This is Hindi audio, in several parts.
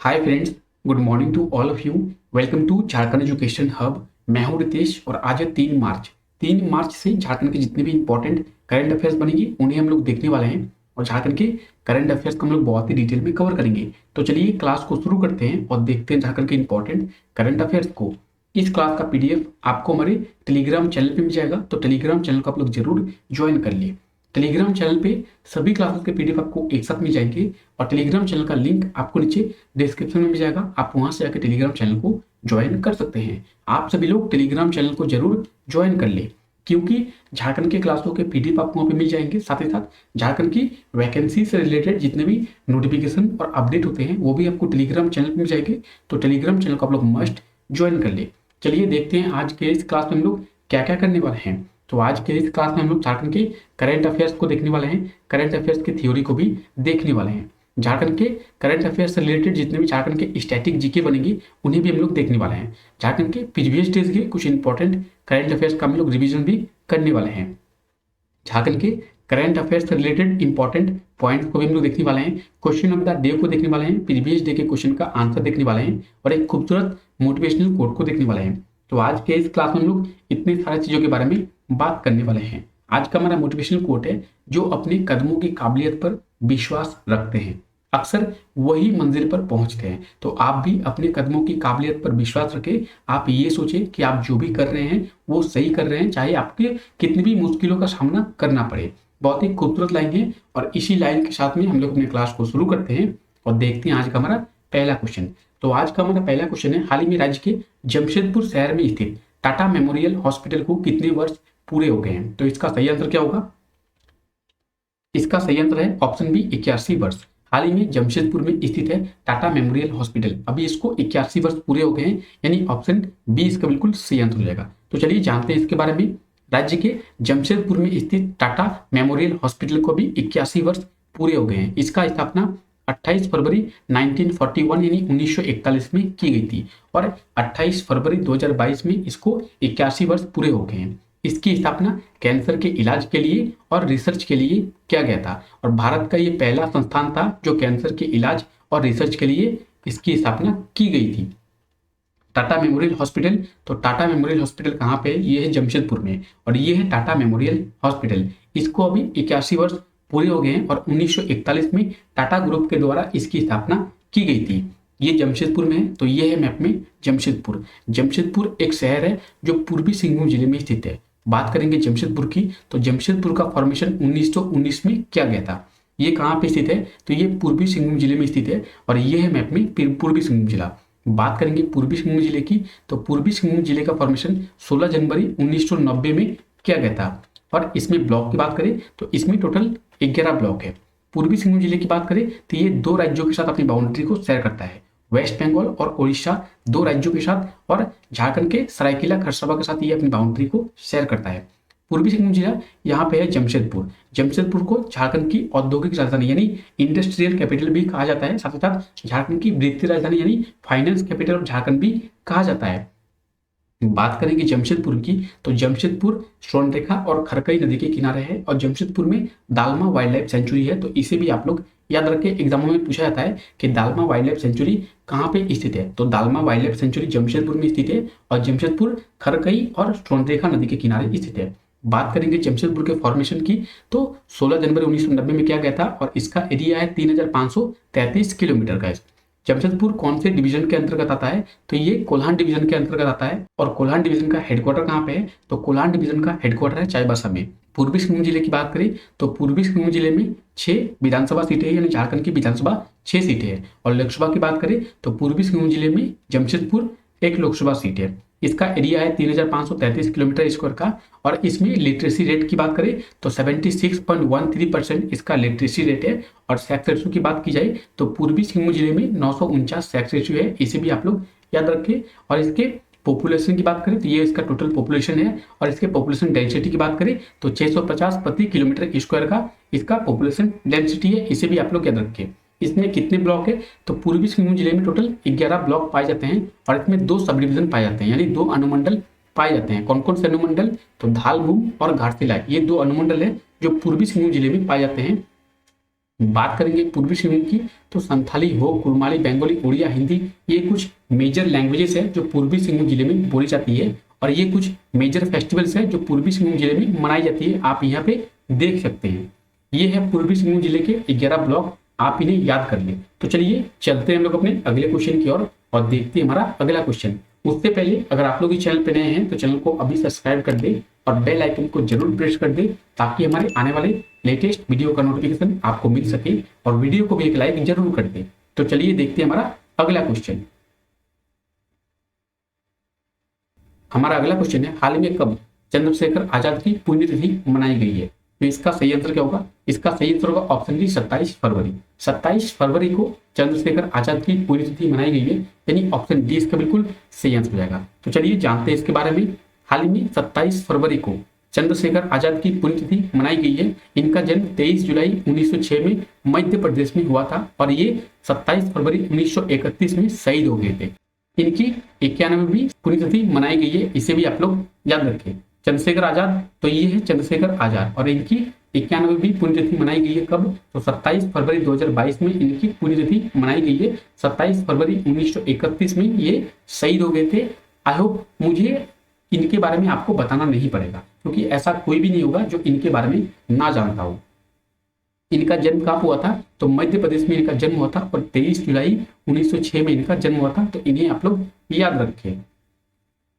Hi friends, good morning to all of you. Welcome to Jharkhand education hub. मैं हूं रितेश और आज है 3 मार्च। 3 मार्च से झारखंड के जितने भी इंपॉर्टेंट करंट अफेयर्स बनेंगे उन्हें हम लोग देखने वाले हैं और झारखंड के करंट अफेयर्स को हम लोग बहुत ही डिटेल में कवर करेंगे। तो चलिए क्लास को शुरू करते हैं और देखते हैं झारखंड के इंपॉर्टेंट करंट अफेयर्स को। इस क्लास का पीडीएफ आपको हमारे टेलीग्राम चैनल पे मिल जाएगा, तो टेलीग्राम चैनल को आप लोग जरूर ज्वाइन कर लिए। टेलीग्राम चैनल पे सभी क्लासेस के पीडीएफ आपको एक साथ मिल जाएंगे और टेलीग्राम चैनल का लिंक आपको नीचे डिस्क्रिप्शन में मिल जाएगा। आप वहां से जाकर टेलीग्राम चैनल को ज्वाइन कर सकते हैं। आप सभी लोग टेलीग्राम चैनल को जरूर ज्वाइन कर ले, क्योंकि झारखंड के क्लासों के पीडीएफ आपको वहाँ पे मिल जाएंगे। साथ ही साथ झारखंड की वैकेंसी से रिलेटेड जितने भी नोटिफिकेशन और अपडेट होते हैं वो भी आपको टेलीग्राम चैनल पे मिल जाएंगे। तो टेलीग्राम चैनल को आप लोग मस्ट ज्वाइन कर ले। चलिए देखते हैं आज के इस क्लास में हम लोग क्या क्या करने वाले हैं। तो आज के इस क्लास में हम लोग झारखंड के करंट अफेयर्स को देखने वाले हैं, करंट अफेयर्स की थ्योरी को भी देखने वाले हैं। झारखंड के करंट अफेयर्स से रिलेटेड जितने भी झारखंड के स्टैटिक जीके बनेंगे उन्हें भी हम लोग देखने वाले हैं। झारखंड के प्रीवियस डेज के कुछ इंपॉर्टेंट करंट अफेयर्स का हम लोग रिवीजन भी करने वाले हैं। झारखंड के करंट अफेयर्स से रिलेटेड इंपॉर्टेंट पॉइंट्स को भी हम लोग देखने वाले हैं। क्वेश्चन ऑफ द डे को देखने वाले हैं, प्रीवियस डे के क्वेश्चन का आंसर देखने वाले हैं और एक खूबसूरत मोटिवेशनल कोट को देखने वाले हैं। तो आज के इस क्लास में हम लोग इतनी सारी चीजों के बारे में बात करने वाले हैं। आज का हमारा मोटिवेशनल कोट है, जो अपने कदमों की काबिलियत पर विश्वास रखते हैं अक्सर वही मंजिल पर पहुंचते हैं। तो आप भी अपने कदमों की काबिलियत पर विश्वास रखें। आप ये सोचें कि आप जो भी कर रहे हैं वो सही कर रहे हैं, चाहे आपके कितनी भी मुश्किलों का सामना करना पड़े। बहुत ही खूबसूरत लाइन है और इसी लाइन के साथ में हम लोग अपने क्लास को शुरू करते हैं और देखते हैं आज का हमारा पहला क्वेश्चन। तो आज का हमारा पहला क्वेश्चन है, हाल ही में राज्य के जमशेदपुर शहर में स्थित टाटा मेमोरियल हॉस्पिटल को कितने वर्ष पूरे हो गए हैं। तो इसका सही आंसर क्या होगा? इसका सही आंसर है ऑप्शन बी 81 वर्ष। हाल ही में जमशेदपुर में स्थित है टाटा मेमोरियल हॉस्पिटल, अभी इसको 81 वर्ष पूरे हो गए हैं, यानी ऑप्शन बी इसका बिल्कुल सही आंसर हो जाएगा। तो चलिए जानते हैं इसके बारे में। राज्य के जमशेदपुर में स्थित टाटा मेमोरियल हॉस्पिटल को भी 81 वर्ष पूरे हो गए हैं। इसका स्थापना 28 फरवरी 1941 यानी 1941 में की गई थी और 28 फरवरी 2022 में इसको 81 वर्ष पूरे हो गए हैं। इसकी स्थापना कैंसर के इलाज के लिए और रिसर्च के लिए किया गया था और भारत का ये पहला संस्थान था जो कैंसर के इलाज और रिसर्च के लिए इसकी स्थापना की गई थी। टाटा मेमोरियल हॉस्पिटल, तो टाटा मेमोरियल हॉस्पिटल कहाँ पे है? ये है जमशेदपुर में और ये है टाटा मेमोरियल हॉस्पिटल। इसको अभी 81 वर्ष पूरे हो गए हैं और 1941 में टाटा ग्रुप के द्वारा इसकी स्थापना की गई थी। ये जमशेदपुर में है, तो ये है मैप में जमशेदपुर। जमशेदपुर एक शहर है जो पूर्वी सिंहभूम जिले में स्थित है। बात करेंगे जमशेदपुर की, तो जमशेदपुर का फॉर्मेशन 1919 में किया गया था। ये कहाँ पे स्थित है? तो ये पूर्वी सिंहभूम जिले में स्थित है और ये है मैप में पूर्वी सिंहभूम जिला। बात करेंगे पूर्वी सिंहभूम जिले की, तो पूर्वी सिंहभूम जिले का फॉर्मेशन 16 जनवरी 1990 में किया गया था और इसमें ब्लॉक की बात करें तो इसमें टोटल 11 ब्लॉक है। पूर्वी सिंहभूम जिले की बात करें तो ये 2 राज्यों के साथ अपनी बाउंड्री को शेयर करता है, वेस्ट बंगाल और उड़ीसा 2 राज्यों के साथ, और झारखंड के सरायकेला खरसावा के साथ ये अपनी बाउंड्री को शेयर करता है। पूर्वी सिंहभूम जिला यहाँ पे है जमशेदपुर। जमशेदपुर को झारखंड की औद्योगिक राजधानी यानी इंडस्ट्रियल कैपिटल भी कहा जाता है, साथ ही साथ झारखंड की वित्तीय राजधानी यानी फाइनेंस कैपिटल ऑफ झारखंड भी कहा जाता है। बात करेंगे जमशेदपुर की, तो जमशेदपुर स्वर्णरेखा और खरकई नदी के किनारे है और जमशेदपुर में दालमा वाइल्ड लाइफ सेंचुरी है। तो इसे भी आप लोग याद रखें, एग्जामों में पूछा जाता है कि दालमा वाइल्ड लाइफ सेंचुरी कहाँ पे स्थित है। तो dalma wild life sanctuary Jamshedpur में स्थित है और जमशेदपुर खरकई और स्वर्णरेखा नदी के किनारे स्थित है। बात करेंगे जमशेदपुर के फॉर्मेशन की, तो 16 जनवरी 1990 में किया गया था और इसका एरिया है 3533 किलोमीटर का। जमशेदपुर कौन से डिवीजन के अंतर्गत आता है? तो ये कोल्हान डिवीजन के अंतर्गत आता है और कोल्हान डिवीजन का हेडक्वार्टर कहाँ पे है? तो कोल्हान डिवीजन का हेडक्वार्टर है चाईबासा में। पूर्वी सिंहभूम जिले की बात करें तो पूर्वी सिंहभूम जिले में 6 विधानसभा सीटें हैं, यानी झारखंड की विधानसभा 6 सीटें हैं और लोकसभा की बात करें तो पूर्वी सिंहभूम जिले में जमशेदपुर 1 लोकसभा सीट है। इसका एरिया है 3533 किलोमीटर स्क्वायर का और इसमें लिटरेसी रेट की बात करें तो 76.13% इसका लिटरेसी रेट है और सेक्स रेशियो की बात की जाए तो पूर्वी सिंहभूम जिले में 949 सेक्स रेशियो है, इसे भी आप लोग याद रखें। और इसके पॉपुलेशन की बात करें तो ये इसका टोटल पॉपुलेशन है और इसके पॉपुलेशन डेंसिटी की बात करें तो 650 प्रति किलोमीटर स्क्वायर का इसका पॉपुलेशन डेंसिटी है, इसे भी आप लोग याद रखें। इसमें कितने ब्लॉक है? तो पूर्वी सिंहभूम जिले में टोटल 11 ब्लॉक पाए जाते हैं और इसमें 2 सब डिवीजन पाए जाते हैं, यानी 2 अनुमंडल पाए जाते हैं। कौन कौन से अनुमंडल? तो धालभूम और घाटशिला, ये 2 अनुमंडल है जो पूर्वी सिंहभूम जिले में पाए जाते हैं। बात करेंगे पूर्वी सिंहभूम की, तो संथाली हो, कुड़माली, बंगाली, उड़िया, हिंदी, ये कुछ मेजर लैंग्वेजेस है जो पूर्वी सिंहभूम जिले में बोली जाती है और ये कुछ मेजर फेस्टिवल्स है जो पूर्वी सिंहभूम जिले में मनाई जाती है। आप यहाँ पे देख सकते हैं, ये है पूर्वी सिंहभूम जिले के 11 ब्लॉक, आप इन्हें याद कर लें। तो चलिए चलते हैं हम लोग अपने अगले क्वेश्चन की ओर और देखते हैं हमारा अगला क्वेश्चन। उससे पहले अगर आप लोग इस चैनल पर नए हैं तो चैनल को अभी सब्सक्राइब कर दे और बेल आइकन को जरूर प्रेस कर दे ताकि हमारे आने वाले लेटेस्ट वीडियो का नोटिफिकेशन आपको मिल सके और वीडियो को भी एक लाइक जरूर कर दे। तो चलिए देखते हैं हमारा अगला क्वेश्चन। हमारा अगला क्वेश्चन है, हाल में कब चंद्रशेखर आजाद की पुण्यतिथि मनाई गई है? तो इसका सही आंसर क्या होगा? इसका सही आंसर होगा ऑप्शन डी 27 फरवरी। 27 फरवरी को चंद्रशेखर आजाद की पुण्यतिथि मनाई गई है, यानी ऑप्शन डी इसका बिल्कुल सही आंसर हो जाएगा। तो चलिए जानते हैं इसके बारे में। हाल ही में 27 फरवरी को चंद्रशेखर आजाद की पुण्यतिथि मनाई गई है। इनका जन्म 23 जुलाई 1906 में मध्य प्रदेश में हुआ था और ये 27 फरवरी 1931 में शहीद हो गए थे। इनकी 91वीं पुण्यतिथि मनाई गई है, इसे भी आप लोग याद रखें। चंद्रशेखर आजाद, तो ये है चंद्रशेखर आजाद और इनकी 91वीं पुण्यतिथि मनाई गई है कब? तो 27 फरवरी 2022 में इनकी पुण्यतिथि मनाई गई है। 27 फरवरी 1931 में ये शहीद हो गए थे। आई होप मुझे इनके बारे में आपको बताना नहीं पड़ेगा क्योंकि ऐसा कोई भी नहीं होगा जो इनके बारे में ना जानता हो। इनका जन्म कब हुआ था? तो मध्य प्रदेश में इनका जन्म हुआ था और 23 जुलाई 1906 में इनका जन्म हुआ था। तो इन्हें आप लोग याद रखें।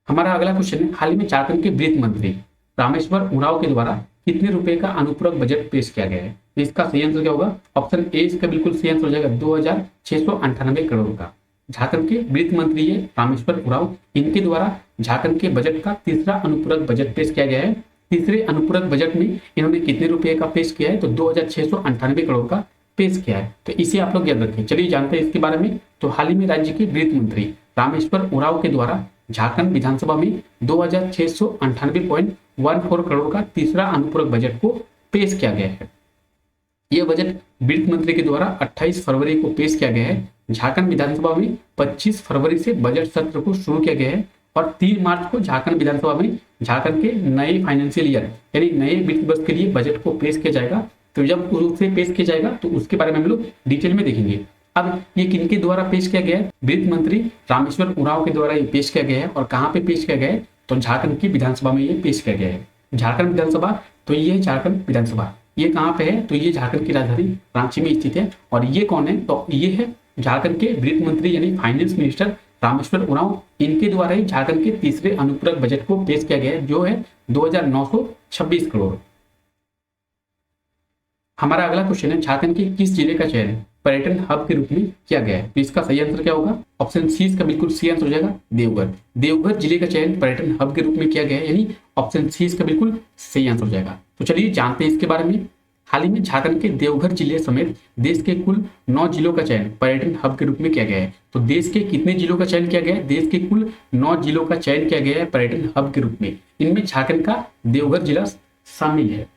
हमारा अगला क्वेश्चन है, हाल ही में झारखंड के वित्त मंत्री रामेश्वर उरांव के द्वारा कितने रुपए का अनुपूरक बजट पेश किया गया है? तो इसका सही आंसर क्या होगा? ऑप्शन ए इसका बिल्कुल सही आंसर हो जाएगा 2698 करोड़ का। झारखंड के वित्त मंत्री है रामेश्वर उरांव, इनके द्वारा झारखंड के बजट का तीसरा अनुपूरक बजट पेश किया गया है। तीसरे अनुपूरक बजट में इन्होंने कितने रुपए का पेश किया है? तो 2698 करोड़ का पेश किया है। तो इसे आप लोग याद रखें। चलिए जानते हैं इसके बारे में। तो हाल ही में राज्य के वित्त मंत्री रामेश्वर उरांव के द्वारा झारखंड विधानसभा में 2698.14 करोड़ का तीसरा अनुपूरक बजट को पेश किया गया है। यह बजट वित्त मंत्री के द्वारा 28 फरवरी को पेश किया गया है। झारखंड विधानसभा में 25 फरवरी से बजट सत्र को शुरू किया गया है और 3 मार्च को झारखंड विधानसभा में झारखंड के नए फाइनेंशियल ईयर यानी नए वित्त वर्ष के लिए बजट को पेश किया जाएगा। तो जब उसे पेश किया जाएगा तो उसके बारे में हम लोग डिटेल में देखेंगे। अब ये किनके द्वारा पेश किया गया है? वित्त मंत्री रामेश्वर उरांव के द्वारा ये पेश किया गया है और कहाँ पे पेश किया गया है? तो झारखंड की विधानसभा में ये पेश किया गया है। झारखंड विधानसभा, तो ये झारखंड विधानसभा, ये कहाँ पे है? तो ये झारखंड की राजधानी रांची में स्थित है। और ये कौन है? तो ये है झारखंड के वित्त मंत्री यानी फाइनेंस मिनिस्टर रामेश्वर उरांव। इनके द्वारा ही झारखंड के तीसरे अनुपूरक बजट को पेश किया गया है जो है 2926 करोड़। हमारा अगला क्वेश्चन है, झारखंड के किस जिले का चयन पर्यटन हब के रूप में किया गया है? तो इसका सही आंसर क्या होगा? ऑप्शन सी इसका बिल्कुल सही आंसर हो जाएगा देवघर। देवघर जिले का चयन पर्यटन हब के रूप में किया गया है, यानी ऑप्शन सी इसका बिल्कुल सही आंसर हो जाएगा। तो चलिए जानते हैं इसके बारे में। हाल ही में झारखंड के देवघर जिले समेत देश के कुल 9 जिलों का चयन पर्यटन हब के रूप में किया गया है। तो देश के कितने जिलों का चयन किया गया है? देश के कुल 9 जिलों का चयन किया गया है पर्यटन हब के रूप में। इनमें झारखंड का देवघर जिला शामिल है।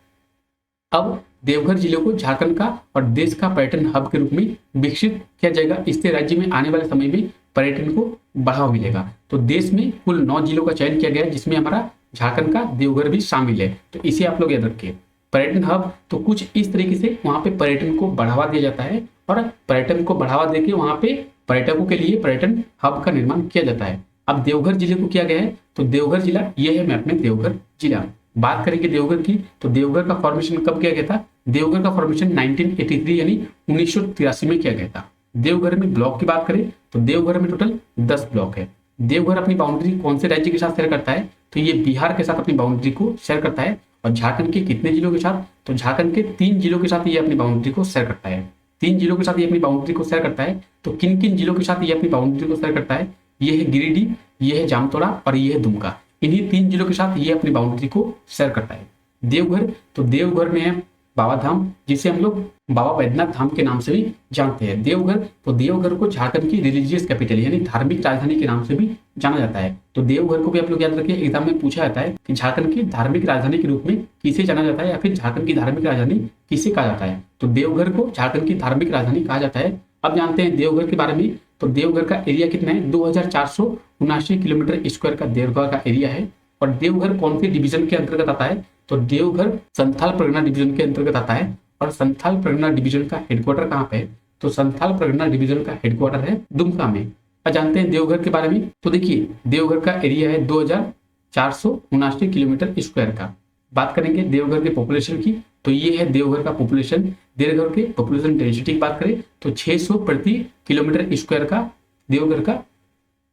अब देवघर जिले को झारखंड का और देश का पर्यटन हब के रूप में विकसित किया जाएगा। इससे राज्य में आने वाले समय में पर्यटन को बढ़ावा मिलेगा। तो देश में कुल 9 जिलों का चयन किया गया है जिसमें हमारा झारखंड का देवघर भी शामिल है। तो इसे आप लोग याद रखिए। पर्यटन हब तो कुछ इस तरीके से वहां पे पर्यटन को बढ़ावा दिया जाता है और पर्यटन को बढ़ावा देके वहां पे पर्यटकों के लिए पर्यटन हब का निर्माण किया जाता है। अब देवघर जिले को किया गया है, तो देवघर जिला ये है मैप में देवघर जिला। बात करेंगे देवघर की, तो देवघर का फॉर्मेशन कब किया गया था? देवघर का फॉर्मेशन 1983 यानी 1983 में किया गया था। देवघर में ब्लॉक की बात करें तो देवघर में टोटल 10 ब्लॉक है। देवघर अपनी बाउंड्री कौन से राज्य के साथ शेयर करता है? तो ये बिहार के साथ अपनी बाउंड्री को शेयर करता है। और झारखंड के कितने जिलों के साथ? तो झारखंड के 3 जिलों के साथ ये अपनी बाउंड्री को शेयर करता है। 3 जिलों के साथ ये अपनी बाउंड्री को शेयर करता है। तो किन किन जिलों के साथ ये अपनी बाउंड्री को शेयर करता है? ये है गिरिडीह, ये है जामतोड़ा और ये है दुमका। इन्हीं 3 जिलों के साथ ये अपनी बाउंड्री को शेयर करता है। देवघर, तो देवघर में है बाबा धाम, जिसे हम लोग बाबा बैद्यनाथ धाम के नाम से भी जानते हैं। देवघर, तो देवघर को झारखंड की रिलीजियस कैपिटल यानी धार्मिक राजधानी के नाम से भी जाना जाता है। तो देवघर को भी आप लोग याद रखिए, एग्जाम में पूछा जाता है कि झारखंड की धार्मिक राजधानी के रूप में किसे जाना जाता है या फिर झारखंड की धार्मिक राजधानी किसे कहा जाता है? तो देवघर को झारखंड की धार्मिक राजधानी कहा जाता है। अब जानते हैं देवघर के बारे में। तो देवघर का एरिया कितना है? 2479 किलोमीटर स्क्वायर का देवघर का एरिया है। और देवघर कौन से डिवीजन के अंतर्गत आता है? तो देवघर संथाल परगना डिवीजन के अंतर्गत आता है। और संथाल परगना डिवीजन का हेडक्वार्टर कहाँ पे है? तो संथाल परगना डिवीजन का हेडक्वार्टर है दुमका में। अब जानते हैं देवघर के बारे में। तो देखिए देवघर का एरिया है 2479 किलोमीटर स्क्वायर का। बात करेंगे देवघर के पॉपुलेशन की, तो ये है देवघर का पॉपुलेशन। देवघर के पॉपुलेशन डेंसिटी की बात करें तो 600 प्रति किलोमीटर स्क्वायर का देवघर का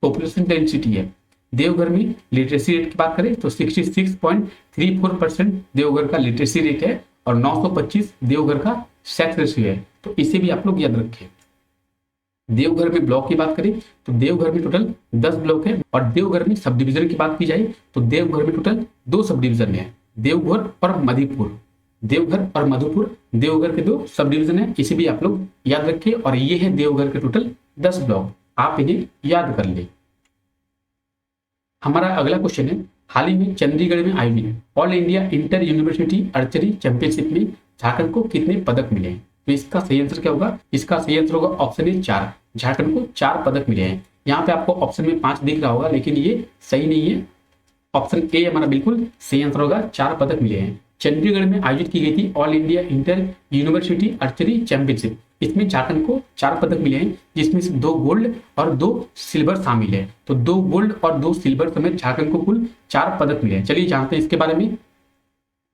पॉपुलेशन डेंसिटी है। देवघर में लिटरेसी रेट की बात करें तो 66.34% देवघर का लिटरेसी रेट है और 925 देवघर का सेक्स रेशियो है। तो इसे भी आप लोग याद रखें। देवघर में ब्लॉक की बात करें तो देवघर में टोटल 10 ब्लॉक है और देवघर में सब डिवीजन की बात की जाए तो देवघर में टोटल 2 सब डिवीजन है, देवघर और मधुपुर। देवघर और मधुपुर देवघर के 2 सब डिवीजन है, इसे भी आप लोग याद रखें। और ये है देवघर के टोटल 10 ब्लॉक, आप इन्हें याद कर ले। हमारा अगला क्वेश्चन है, हाल ही में चंडीगढ़ में आयोजित all India inter university archery championship में झारखंड को कितने पदक मिले हैं? तो इसका सही आंसर क्या होगा? इसका सही आंसर होगा ऑप्शन ए 4। झारखंड को 4 पदक मिले हैं। यहाँ पे आपको ऑप्शन में 5 दिख रहा होगा लेकिन ये सही नहीं है। ऑप्शन ए हमारा बिल्कुल सही आंसर होगा, 4 पदक मिले हैं। चंडीगढ़ में आयोजित की गई थी all India inter university archery championship. इसमें झारखंड को 4 पदक मिले हैं जिसमें से 2 गोल्ड और 2 सिल्वर शामिल है। तो 2 गोल्ड और 2 सिल्वर समेत झारखंड को कुल 4 पदक मिले हैं। चलिए जानते हैं इसके बारे में।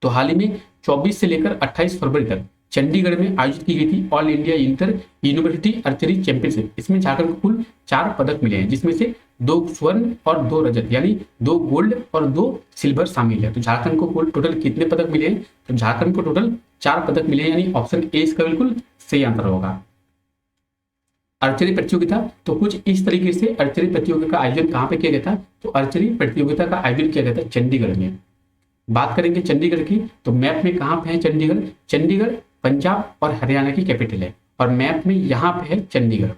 तो हाल ही में 24 से लेकर 28 फरवरी तक चंडीगढ़ में आयोजित की गई थी all India inter university archery championship. इसमें झारखंड को कुल 4 पदक मिले हैं जिसमें से 2 स्वर्ण और 2 रजत यानी 2 गोल्ड और 2 सिल्वर शामिल है। तो झारखंड को कुल टोटल कितने पदक मिले हैं? तो झारखंड को टोटल 4 पदक मिले हैं, यानी ऑप्शन ए इसका बिल्कुल सही आंसर होगा। आर्चरी प्रतियोगिता, तो कुछ इस तरीके से आर्चरी प्रतियोगिता का आयोजन कहाँ पे किया गया था? तो आर्चरी प्रतियोगिता का आयोजन किया गया था चंडीगढ़ में। बात करेंगे चंडीगढ़ की, तो मैप में कहाँ पे है चंडीगढ़? चंडीगढ़ पंजाब और हरियाणा की कैपिटल है और मैप में यहाँ पे है चंडीगढ़।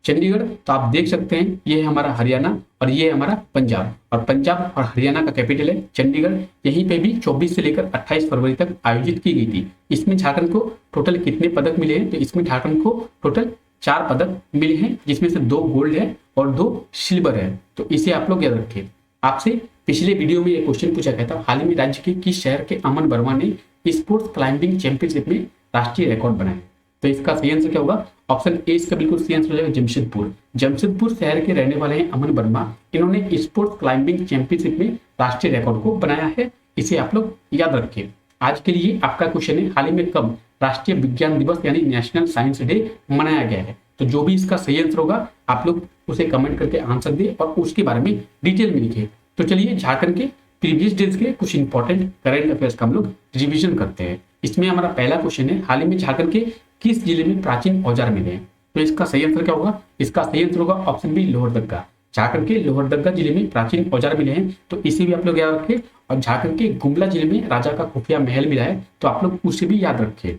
चंडीगढ़ तो आप देख सकते हैं ये है हमारा हरियाणा और ये है हमारा पंजाब, और पंजाब और हरियाणा का कैपिटल है चंडीगढ़। यहीं पे भी 24 से लेकर 28 फरवरी तक आयोजित की गई थी। इसमें झारखंड को टोटल कितने पदक मिले हैं? तो इसमें झारखंड को टोटल 4 पदक मिले हैं जिसमें से 2 गोल्ड है और 2 सिल्वर है। तो इसे आप लोग याद रखें। आपसे पिछले वीडियो में ये क्वेश्चन पूछा गया था, हाल ही में राज्य के किस शहर के अमन वर्मा ने स्पोर्ट्स क्लाइंबिंग चैंपियनशिप में राष्ट्रीय रिकॉर्ड बनाया? तो इसका सही आंसर क्या होगा? ऑप्शन ए इसका बिल्कुल सही आंसर हो जाएगा जमशेदपुर। जमशेदपुर शहर के रहने वाले हैं अमन वर्मा। इन्होंने स्पोर्ट्स क्लाइंबिंग चैंपियनशिप में राष्ट्रीय रिकॉर्ड को बनाया है, इसे आप लोग याद रखिए। आज के लिए आपका क्वेश्चन है, हाल ही में कब राष्ट्रीय विज्ञान दिवस यानी नेशनल साइंस डे मनाया गया है? तो जो भी इसका सही आंसर होगा आप लोग उसे कमेंट करके आंसर दे और उसके बारे में डिटेल में लिखिए। तो चलिए झारखंड के प्रीवियस डेज के कुछ इंपॉर्टेंट करंट अफेयर्स का हम लोग रिवीजन करते हैं। इसमें हमारा पहला क्वेश्चन है, हाल ही में झारखंड के किस जिले में प्राचीन औजार मिले हैं? तो इसका सही आंसर क्या होगा? इसका सही आंसर होगा ऑप्शन बी लोहरदगा। झारखंड के लोहरदगा जिले में प्राचीन औजार मिले हैं, तो इसे भी आप लोग याद रखें। और झारखंड के गुमला जिले में राजा का खुफिया महल मिला है, तो आप लोग उसे भी याद रखें।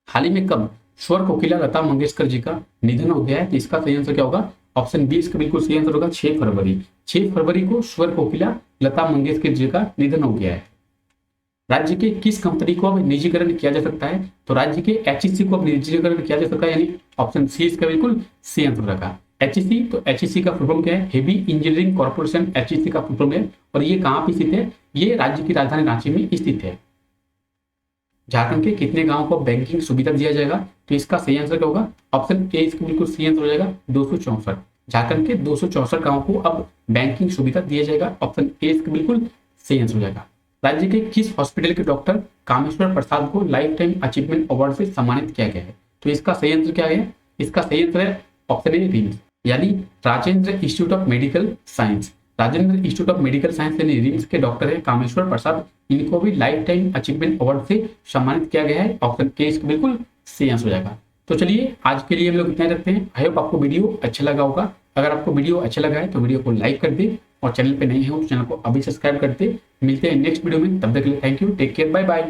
हाल ही में कब स्वर कोकिला लता मंगेशकर जी का निधन हो गया है? तो इसका सही आंसर क्या होगा? ऑप्शन बी इसका बिल्कुल सही आंसर होगा 6 फरवरी। 6 फरवरी को स्वर कोकिला लता मंगेशकर जी का निधन हो गया है। राज्य के किस कंपनी को अब निजीकरण किया जा सकता है? तो राज्य के एचईसी को अब निजीकरण किया जा सकता है, यानी ऑप्शन सी इसका बिल्कुल सही आंसर रखा। एचईसी, तो एचईसी का फुल फॉर्म क्या है? हेवी इंजीनियरिंग कॉर्पोरेशन एचईसी का फुल फॉर्म है। और ये कहाँ पे स्थित है? ये राज्य की राजधानी रांची में स्थित है। झारखंड के कितने गांवों को बैंकिंग सुविधा दिया जाएगा? तो इसका सही आंसर क्या होगा? ऑप्शन ए इसका बिल्कुल सही आंसर हो जाएगा 264। झारखंड के 264 गांवों को अब बैंकिंग सुविधा दिया जाएगा। ऑप्शन ए इसका बिल्कुल सही आंसर हो जाएगा। राज्य के किस हॉस्पिटल के डॉक्टर कामेश्वर प्रसाद को लाइफ टाइम अचीवमेंट अवार्ड से सम्मानित किया गया है? तो इसका सही आंसर क्या है? इसका सही आंसर है ऑप्शन ए रिम्स, यानी Rajendra institute of medical science. Rajendra institute of medical science यानी रिम्स के डॉक्टर है कामेश्वर प्रसाद। इनको भी लाइफ टाइम अचीवमेंट अवार्ड से सम्मानित किया गया है। ऑप्शन ए इसका बिल्कुल सही आंसर हो जाएगा। तो चलिए आज के लिए हम लोग इतना रखते हैं। आई होप आपको वीडियो अच्छा लगा होगा। अगर आपको वीडियो अच्छा लगा है तो वीडियो को लाइक कर दे और चैनल पे नए हो तो चैनल को अभी सब्सक्राइब कर दे। मिलते हैं नेक्स्ट वीडियो में, तब तक के लिए thank you, take care, bye bye.